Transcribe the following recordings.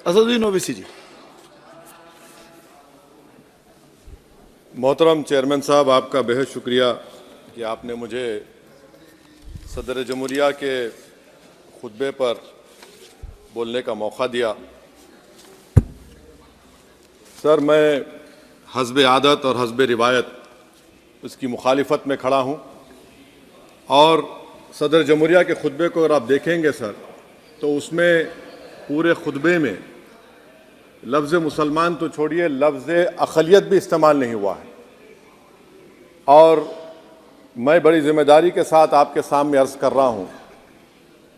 असदुद्दीन ओवैसी जी। मोहतरम चेयरमैन साहब, आपका बेहद शुक्रिया कि आपने मुझे सदर जमहूरिया के खुतबे पर बोलने का मौका दिया। सर, मैं हस्ब आदत और हस्ब रिवायत उसकी मुखालिफत में खड़ा हूँ और सदर जमहूरिया के खुतबे को अगर आप देखेंगे सर, तो उसमें पूरे खुतबे में लफ्ज़ मुसलमान तो छोड़िए, लफ्ज़ अक़लियत भी इस्तेमाल नहीं हुआ है। और मैं बड़ी ज़िम्मेदारी के साथ आपके सामने अर्ज़ कर रहा हूँ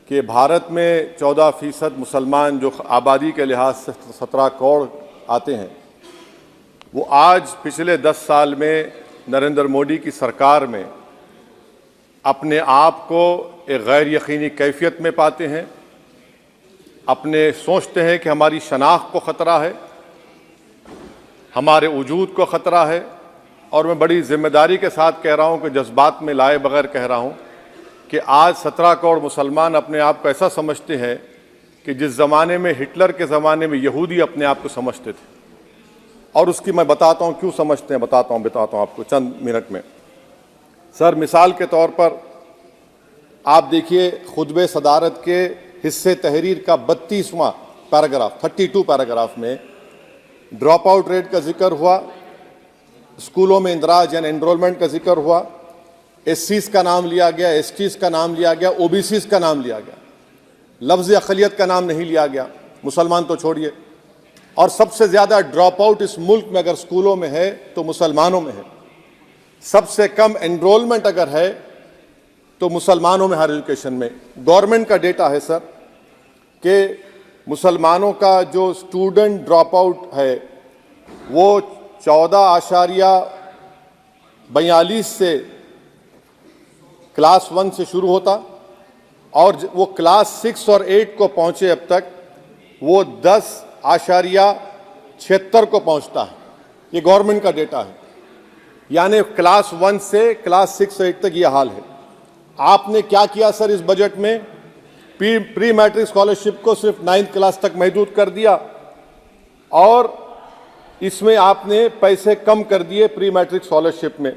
कि भारत में 14% मुसलमान जो आबादी के लिहाज से 17 करोड़ आते हैं, वो आज पिछले 10 साल में नरेंद्र मोदी की सरकार में अपने आप को एक गैर यकीनी कैफियत में पाते हैं, अपने सोचते हैं कि हमारी शनाख्त को ख़तरा है, हमारे वजूद को ख़तरा है। और मैं बड़ी ज़िम्मेदारी के साथ कह रहा हूँ कि जज्बात में लाए बगैर कह रहा हूँ कि आज 17 करोड़ मुसलमान अपने आप को ऐसा समझते हैं कि जिस ज़माने में हिटलर के ज़माने में यहूदी अपने आप को समझते थे। और उसकी मैं बताता हूँ क्यों समझते हैं, बताता हूँ आपको चंद मिनट में। सर, मिसाल के तौर पर आप देखिए खुतबे सदारत के हिस्से तहरीर का 32वां पैराग्राफ 32 पैराग्राफ में ड्रॉप आउट रेट का जिक्र हुआ, स्कूलों में इंदराज यानी एनरोलमेंट का जिक्र हुआ, एससीज का नाम लिया गया, एसटीज का नाम लिया गया, ओबीसीज का नाम लिया गया, लफ्ज़ अक़लियत का नाम नहीं लिया गया, मुसलमान तो छोड़िए। और सबसे ज़्यादा ड्रॉप आउट इस मुल्क में अगर स्कूलों में है तो मुसलमानों में है। सबसे कम एनरोलमेंट अगर है तो मुसलमानों में हायर एजुकेशन में। गवर्नमेंट का डेटा है सर कि मुसलमानों का जो स्टूडेंट ड्रॉप आउट है वो 14.42 से क्लास 1 से शुरू होता और वो क्लास 6 और 8 को पहुंचे अब तक वो 10.76 को पहुंचता है। ये गवर्नमेंट का डेटा है, यानी क्लास 1 से क्लास 6 8 तक ये हाल है। आपने क्या किया सर इस बजट में? प्री मैट्रिक स्कॉलरशिप को सिर्फ 9th क्लास तक महदूद कर दिया और इसमें आपने पैसे कम कर दिए प्री मैट्रिक स्कॉलरशिप में।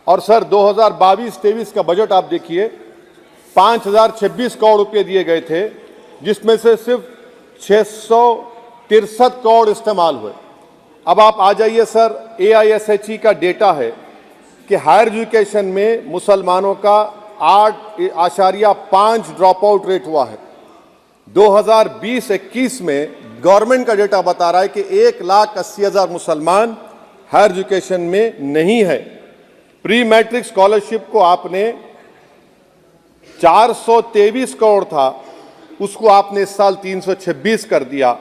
और सर 2022-23 का बजट आप देखिए, 5026 करोड़ रुपए दिए गए थे, जिसमें से सिर्फ 663 करोड़ इस्तेमाल हुए। अब आप आ जाइए सर, AISHE का डेटा है कि हायर एजुकेशन में मुसलमानों का 8.5 ड्रॉप आउट रेट हुआ है। 2020-21 में गवर्नमेंट का डेटा बता रहा है कि 1,80,000 मुसलमान हायर एजुकेशन में नहीं है। प्री मैट्रिक स्कॉलरशिप को आपने 423 करोड़ था, उसको आपने इस साल 326 कर दिया।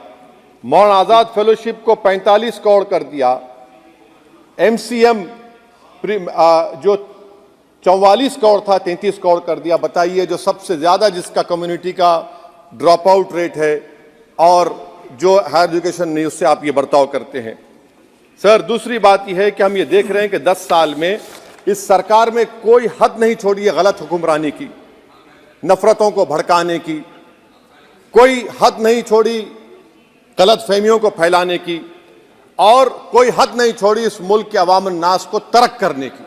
मौलाना आज़ाद फेलोशिप को 45 करोड़ कर दिया। MCM जो 44 करोड़ था 33 करोड़ कर दिया। बताइए, जो सबसे ज़्यादा जिसका कम्युनिटी का ड्रॉप आउट रेट है और जो हायर एजुकेशन नहीं, उससे आप ये बर्ताव करते हैं। सर, दूसरी बात यह है कि हम ये देख रहे हैं कि 10 साल में इस सरकार में कोई हद नहीं छोड़ी है गलत हुक्मरानी की, नफरतों को भड़काने की, कोई हद नहीं छोड़ी गलत फहमियों को फैलाने की, और कोई हद नहीं छोड़ी इस मुल्क के अवाम नास को तर्क करने की।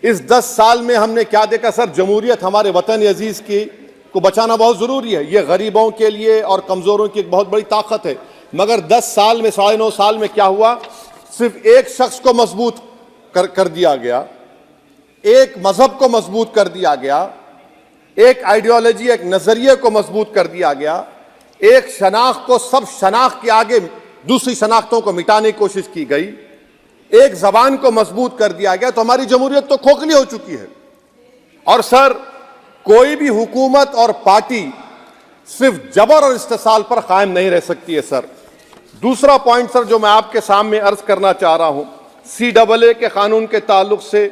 इस 10 साल में हमने क्या देखा सर? जमहूरियत हमारे वतन अजीज की को बचाना बहुत ज़रूरी है, ये गरीबों के लिए और कमज़ोरों की एक बहुत बड़ी ताकत है। मगर 10 साल में 9.5 साल में क्या हुआ? सिर्फ एक शख्स को मजबूत कर दिया गया, एक मजहब को मजबूत कर दिया गया, एक आइडियोलॉजी, एक नज़रिए को मजबूत कर दिया गया, एक शनाख्त को सब शनाख्त के आगे दूसरी शनाख्तों को मिटाने की कोशिश की गई, एक ज़बान को मजबूत कर दिया गया। तो हमारी जमहूरियत तो खोखली हो चुकी है। और सर, कोई भी हुकूमत और पार्टी सिर्फ जबर और इस्तेसाल पर कायम नहीं रह सकती है सर। दूसरा पॉइंट सर जो मैं आपके सामने अर्ज करना चाह रहा हूं, CAA के कानून के ताल्लुक से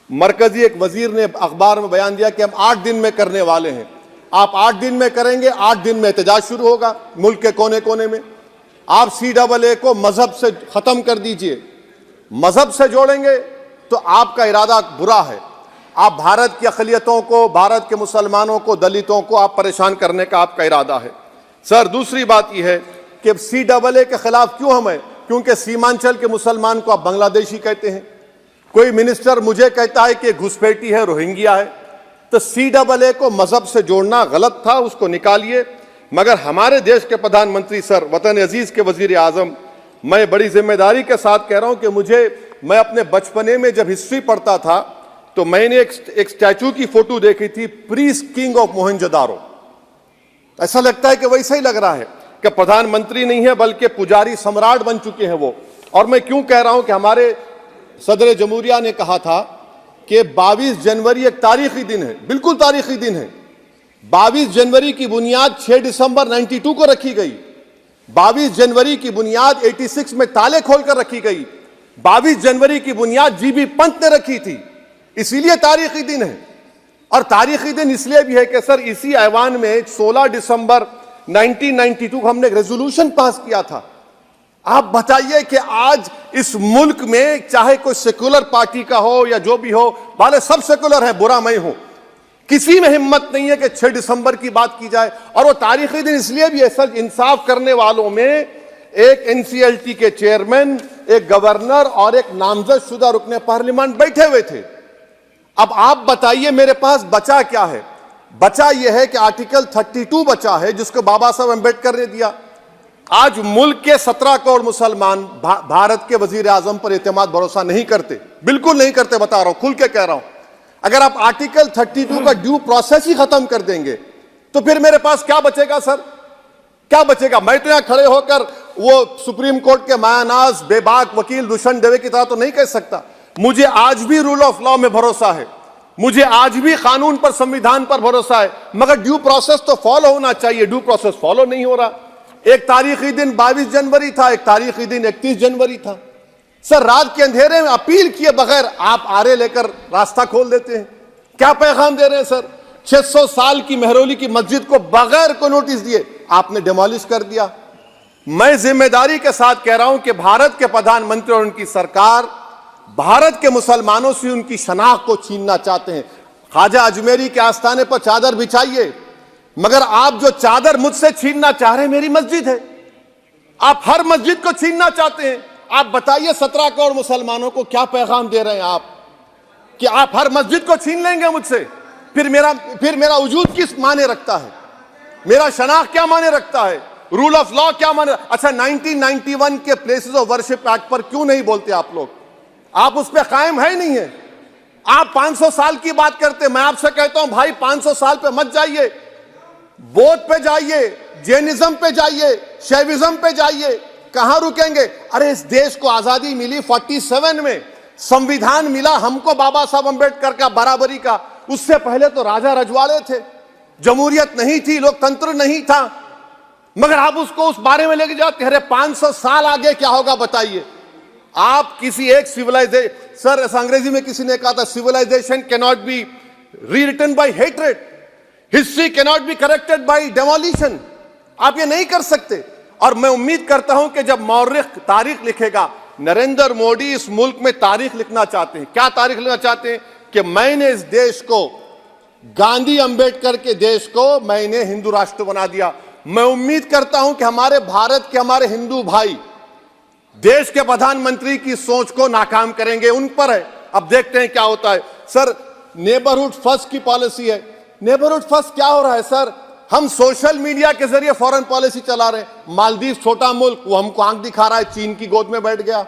मरकजी एक वजीर ने अखबार में बयान दिया कि हम 8 दिन में करने वाले हैं। आप 8 दिन में करेंगे, 8 दिन में एहतजाज शुरू होगा मुल्क के कोने कोने में। आप CAA को मजहब से खत्म कर दीजिए, मजहब से जोड़ेंगे तो आपका इरादा बुरा है। आप भारत की अक़लियतों को, भारत के मुसलमानों को, दलितों को आप परेशान करने का आपका इरादा है। सर दूसरी बात यह है कि CAA के खिलाफ क्यों हम हैं? क्योंकि सीमांचल के मुसलमान को आप बांग्लादेशी कहते हैं। कोई मिनिस्टर मुझे कहता है कि घुसपैठी है, रोहिंग्या है। तो CAA को मजहब से जोड़ना गलत था, उसको निकालिए। मगर हमारे देश के प्रधानमंत्री सर, वतन अजीज के वजीर आजम, मैं बड़ी जिम्मेदारी के साथ कह रहा हूं कि मैं अपने बचपने में जब हिस्ट्री पढ़ता था तो मैंने एक स्टैचू की फोटो देखी थी, प्रीस्ट किंग ऑफ मोहनजोदारो। ऐसा लगता है कि वैसा ही लग रहा है कि प्रधानमंत्री नहीं है बल्कि पुजारी सम्राट बन चुके हैं वो। और मैं क्यों कह रहा हूं कि हमारे सदर जमहूरिया ने कहा था कि 22 जनवरी एक तारीखी दिन है, बिल्कुल तारीखी दिन है। 22 जनवरी की बुनियाद 6 दिसंबर 92 को रखी गई। 22 जनवरी की बुनियाद 86 में ताले खोलकर रखी गई। 22 जनवरी की बुनियाद जीबी पंत ने रखी थी। इसीलिए तारीखी दिन है। और तारीखी दिन इसलिए भी है कि सर इसी ऐवान में 16 दिसंबर 1992 को हमने एक रेजोल्यूशन पास किया था। आप बताइए कि आज इस मुल्क में चाहे कोई सेकुलर पार्टी का हो या जो भी हो, वाले सब सेकुलर है, बुरा मैं हूं, किसी में हिम्मत नहीं है कि 6 दिसंबर की बात की जाए। और वो तारीखी दिन इसलिए भी है सर, इंसाफ करने वालों में एक NCLT के चेयरमैन, एक गवर्नर और एक नामजद शुदा रुकने पार्लियामेंट बैठे हुए थे। अब आप बताइए मेरे पास बचा क्या है? बचा यह है कि आर्टिकल 32 बचा है जिसको बाबा साहब अम्बेडकर ने दिया। आज मुल्क के 17 करोड़ मुसलमान भारत के वजीर आजम पर एतमाद भरोसा नहीं करते, बिल्कुल नहीं करते, बता रहा हूं, खुल के कह रहा हूं। अगर आप आर्टिकल 32 का ड्यू प्रोसेस ही खत्म कर देंगे तो फिर मेरे पास क्या बचेगा सर? क्या बचेगा? मैं तो यहां खड़े होकर वो सुप्रीम कोर्ट के मायानाज बेबाक वकील दुष्यंत दवे की तरह तो नहीं कह सकता। मुझे आज भी रूल ऑफ लॉ में भरोसा है, मुझे आज भी कानून पर, संविधान पर भरोसा है, मगर ड्यू प्रोसेस तो फॉलो होना चाहिए। ड्यू प्रोसेस फॉलो नहीं हो रहा। एक तारीखी दिन 22 जनवरी था, एक तारीखी दिन 31 जनवरी था। सर रात के अंधेरे में अपील किए बगैर आप आरे लेकर रास्ता खोल देते हैं। क्या पैगाम दे रहे हैं सर? 600 साल की मेहरौली की मस्जिद को बगैर को नोटिस दिए आपने डिमोलिश कर दिया। मैं जिम्मेदारी के साथ कह रहा हूं कि भारत के प्रधानमंत्री और उनकी सरकार भारत के मुसलमानों से उनकी शनाख्त को छीनना चाहते हैं। ख्वाजा अजमेरी के आस्थाने पर चादर बिछाइए, मगर आप जो चादर मुझसे छीनना चाह रहे हैं मेरी मस्जिद है। आप हर मस्जिद को छीनना चाहते हैं। आप बताइए 17 करोड़ मुसलमानों को क्या पैगाम दे रहे हैं आप कि आप हर मस्जिद को छीन लेंगे मुझसे? फिर मेरा वजूद किस माने रखता है? मेरा शनाख्त क्या माने रखता है? रूल ऑफ लॉ क्या माने? अच्छा 1991 के प्लेसेस ऑफ वर्शिप एक्ट पर क्यों नहीं बोलते आप लोग? आप उस पर कायम है नहीं है। आप 500 साल की बात करते। मैं आपसे कहता हूं भाई 500 साल पे मत जाइए, बौद्ध पे जाइए, जैनिज्म पे जाइए, शैविज्म पे जाइए, कहां रुकेंगे? अरे इस देश को आजादी मिली 47 में, संविधान मिला हमको बाबा साहब अम्बेडकर का, बराबरी का। उससे पहले तो राजा रजवाड़े थे, जमहूरियत नहीं थी, लोकतंत्र नहीं था, मगर आप उसको उस बारे में लेके जाते। अरे 500 साल आगे क्या होगा बताइए? आप किसी एक सिविलाइजेशन, सर ऐसा अंग्रेजी में किसी ने कहा था, civilisation can not be rewritten by hatred, history can not be corrected by demolition. आप ये नहीं कर सकते। और मैं उम्मीद करता हूं कि जब मौर्रिख तारीख लिखेगा, नरेंद्र मोदी इस मुल्क में तारीख लिखना चाहते हैं। क्या तारीख लिखना चाहते हैं? कि मैंने इस देश को, गांधी अंबेडकर के देश को मैंने हिंदू राष्ट्र बना दिया। मैं उम्मीद करता हूं कि हमारे भारत के हमारे हिंदू भाई देश के प्रधानमंत्री की सोच को नाकाम करेंगे। उन पर है, अब देखते हैं क्या होता है। सर नेबरहुड फर्स्ट की पॉलिसी है। नेबरहुड फर्स्ट क्या हो रहा है सर? हम सोशल मीडिया के जरिए फॉरेन पॉलिसी चला रहे हैं। मालदीव छोटा मुल्क, वो हमको आंख दिखा रहा है, चीन की गोद में बैठ गया।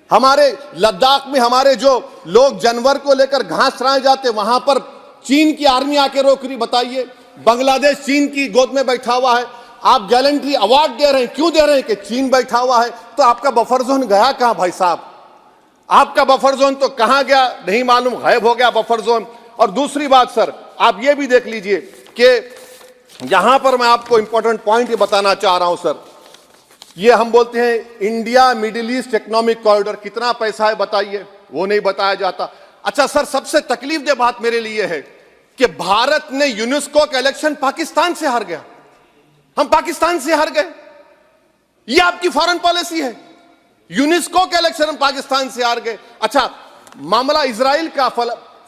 हमारे लद्दाख में हमारे जो लोग जानवर को लेकर घास चराए जाते, वहां पर चीन की आर्मी आके रोक रही। बताइए, बांग्लादेश चीन की गोद में बैठा हुआ है। आप गैलेंट्री अवार्ड दे रहे हैं, क्यों दे रहे हैं? कि चीन बैठा हुआ है। तो आपका बफर जोन गया कहां भाई साहब? आपका बफर जोन तो कहां गया नहीं मालूम, गायब हो गया बफर जोन। और दूसरी बात सर, आप ये भी देख लीजिए कि यहां पर मैं आपको इंपॉर्टेंट पॉइंट ये बताना चाह रहा हूं सर। ये हम बोलते हैं India middle east economic corridor, कितना पैसा है बताइए? वो नहीं बताया जाता। अच्छा सर, सबसे तकलीफ दे बात मेरे लिए है कि भारत ने यूनेस्को का इलेक्शन पाकिस्तान से हार गया। हम पाकिस्तान से हार गए, ये आपकी फॉरेन पॉलिसी है। यूनेस्को के इलेक्शन हम पाकिस्तान से हार गए। अच्छा, मामला इजराइल का,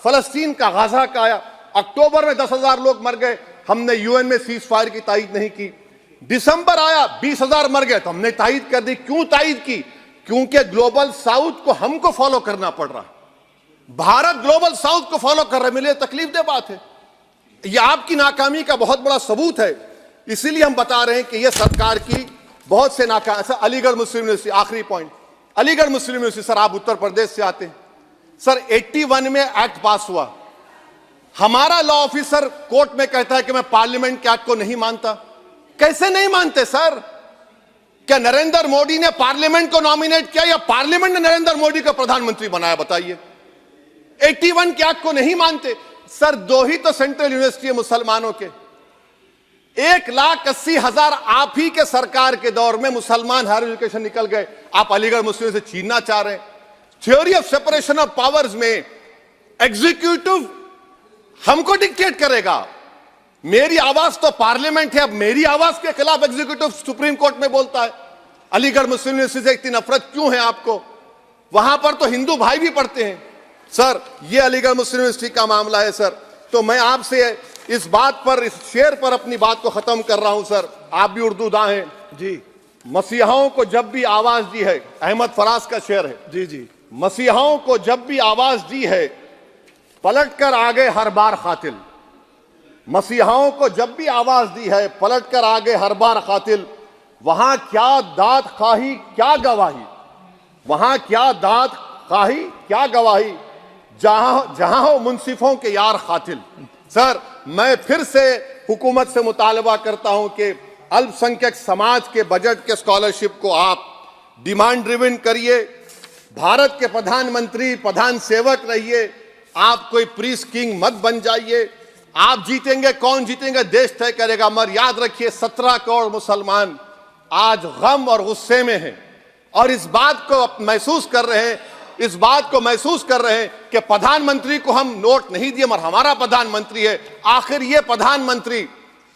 फलस्तीन का, गाजा का आया। अक्टूबर में 10,000 लोग मर गए, हमने यूएन में सीज फायर की तायीद नहीं की। दिसंबर आया 20,000 मर गए, तो हमने तायद कर दी। क्यों तायद की? क्योंकि ग्लोबल साउथ को हमको फॉलो करना पड़ रहा। भारत ग्लोबल साउथ को फॉलो कर रहे, मेरे लिए तकलीफ दे बात है। यह आपकी नाकामी का बहुत बड़ा सबूत है। इसीलिए हम बता रहे हैं कि यह सरकार की बहुत से नाकाम। अलीगढ़ मुस्लिम यूनिवर्सिटी, आखिरी पॉइंट, अलीगढ़ मुस्लिम यूनिवर्सिटी। सर, आप उत्तर प्रदेश से आते हैं। सर, 81 में एक्ट पास हुआ। हमारा लॉ ऑफिसर कोर्ट में कहता है कि मैं पार्लियामेंट के एक्ट को नहीं मानता। कैसे नहीं मानते सर? क्या नरेंद्र मोदी ने पार्लियामेंट को नॉमिनेट किया या पार्लियामेंट ने नरेंद्र मोदी को प्रधानमंत्री बनाया? बताइए। 81 के एक्ट को नहीं मानते। सर, 2 ही तो सेंट्रल यूनिवर्सिटी है मुसलमानों के। 1,80,000 आप ही के सरकार के दौर में मुसलमान हायर एजुकेशन निकल गए। आप अलीगढ़ मुस्लिम से छीनना चाह रहे हैं। Theory of separation of powers में एग्जीक्यूटिव हमको डिक्टेट करेगा। मेरी आवाज तो पार्लियामेंट है, अब मेरी आवाज के खिलाफ एग्जीक्यूटिव सुप्रीम कोर्ट में बोलता है। अलीगढ़ मुस्लिम यूनिवर्सिटी से इतनी नफरत क्यों है आपको? वहां पर तो हिंदू भाई भी पढ़ते हैं। सर, ये अलीगढ़ मुस्लिम यूनिवर्सिटी का मामला है सर। तो मैं आपसे इस बात पर, इस शेर पर अपनी बात को खत्म कर रहा हूं सर। आप भी उर्दू दां हैं जी। मसीहाओं को जब भी आवाज दी है, अहमद फराज का शेर है जी जी। मसीहाओं को जब भी आवाज दी है, पलट कर आ गए हर बार कातिल। मसीहाओं को जब भी आवाज दी है, पलट कर आ गए हर बार कातिल। वहां क्या दाद खाही क्या गवाही, वहां क्या दाद खाही क्या गवाही, जहां हो मुंसिफों के यार कातिल। सर, मैं फिर से हुकूमत से मुतालबा करता हूं कि अल्पसंख्यक समाज के बजट के स्कॉलरशिप को आप डिमांड ड्रिवन करिए। भारत के प्रधानमंत्री प्रधान सेवक रहिए। आप कोई प्रीस किंग मत बन जाइए। आप जीतेंगे, कौन जीतेंगे देश तय करेगा। मगर याद रखिए, 17 करोड़ मुसलमान आज गम और गुस्से में हैं और इस बात को महसूस कर रहे हैं, इस बात को महसूस कर रहे हैं कि प्रधानमंत्री को हम नोट नहीं दिए मगर हमारा प्रधानमंत्री है। आखिर ये प्रधानमंत्री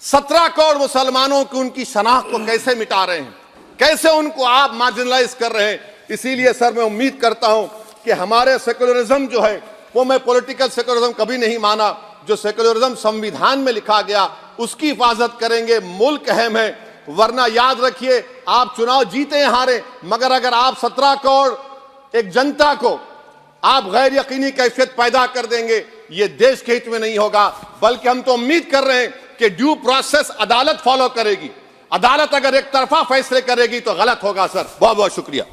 17 करोड़ मुसलमानों की उनकी शनाख्त को कैसे मिटा रहे हैं, कैसे उनको आप मार्जिनलाइज कर रहे हैं। इसीलिए सर, मैं उम्मीद करता हूं कि हमारे सेकुलरिज्म जो है, वो मैं पॉलिटिकल सेकुलरिज्म कभी नहीं माना। जो सेकुलरिज्म संविधान में लिखा गया उसकी हिफाजत करेंगे। मुल्क अहम है, वरना याद रखिए, आप चुनाव जीते या हारे, मगर अगर आप 17 करोड़ एक जनता को आप गैर यकीनी कैफियत पैदा कर देंगे, ये देश के हित में नहीं होगा। बल्कि हम तो उम्मीद कर रहे हैं कि ड्यू प्रोसेस अदालत फॉलो करेगी। अदालत अगर एक तरफा फैसले करेगी तो गलत होगा। सर, बहुत बहुत शुक्रिया।